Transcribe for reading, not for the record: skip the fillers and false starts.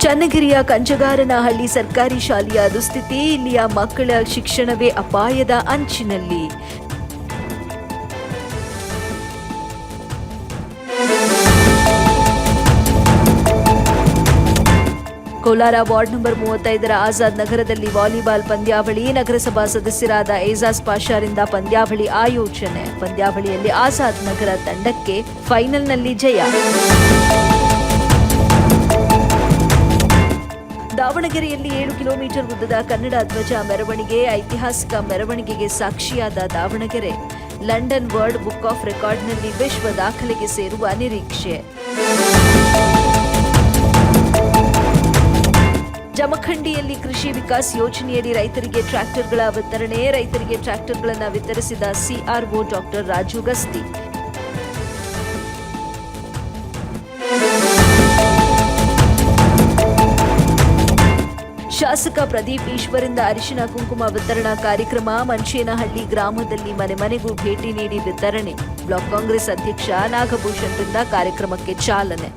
ಚನ್ನಗಿರಿಯ ಕಂಚಗಾರನಹಳ್ಳಿ ಸರ್ಕಾರಿ ಶಾಲೆಯ ದುಸ್ಥಿತಿ, ಇಲ್ಲಿಯ ಮಕ್ಕಳ ಶಿಕ್ಷಣವೇ ಅಪಾಯದ ಅಂಚಿನಲ್ಲಿ. ಕೋಲಾರ ವಾರ್ಡ್ ನಂಬರ್ 35ರ ಆಜಾದ್ ನಗರದಲ್ಲಿ ವಾಲಿಬಾಲ್ ಪಂದ್ಯಾವಳಿ. ನಗರಸಭಾ ಸದಸ್ಯರಾದ ಏಜಾಜ್ ಪಾಷಾರಿಂದ ಪಂದ್ಯಾವಳಿ ಆಯೋಜನೆ. ಪಂದ್ಯಾವಳಿಯಲ್ಲಿ ಆಜಾದ್ ನಗರ ತಂಡಕ್ಕೆ ಫೈನಲ್ನಲ್ಲಿ ಜಯ. ದಾವಣಗೆರೆಯಲ್ಲಿ 7 ಕಿಲೋಮೀಟರ್ ಉದ್ದದ ಕನ್ನಡ ಧ್ವಜ ಮೆರವಣಿಗೆ. ಐತಿಹಾಸಿಕ ಮೆರವಣಿಗೆಗೆ ಸಾಕ್ಷಿಯಾದ Davanagere London world book of ರೆಕಾರ್ಡ್ನಲ್ಲಿ ವಿಶ್ವ ದಾಖಲೆಗೆ ಸೇರುವ ನಿರೀಕ್ಷೆ. ಜಮಖಂಡಿಯಲ್ಲಿ ಕೃಷಿ ವಿಕಾಸ್ ಯೋಜನೆಯಡಿ ರೈತರಿಗೆ ಟ್ರ್ಯಾಕ್ಟರ್ಗಳ ವಿತರಣೆ. ರೈತರಿಗೆ ಟ್ರ್ಯಾಕ್ಟರ್ಗಳನ್ನು ವಿತರಿಸಿದ ಸಿಆರ್ಒ ಡಾಕ್ಟರ್ ರಾಜು ಗಸ್ತಿ. ಶಾಸಕ ಪ್ರದೀಪ್ ಈಶ್ವರಿಂದ ಅರಿಶಿನ ಕುಂಕುಮ ವಿತರಣಾ ಕಾರ್ಯಕ್ರಮ. ಮಂಚೇನಹಳ್ಳಿ ಗ್ರಾಮದಲ್ಲಿ ಮನೆ ಮನೆಗೂ ಭೇಟಿ ನೀಡಿ ವಿತರಣೆ. ಬ್ಲಾಕ್ ಕಾಂಗ್ರೆಸ್ ಅಧ್ಯಕ್ಷ ನಾಗಭೂಷಣ್ರಿಂದ ಕಾರ್ಯಕ್ರಮಕ್ಕೆ ಚಾಲನೆ.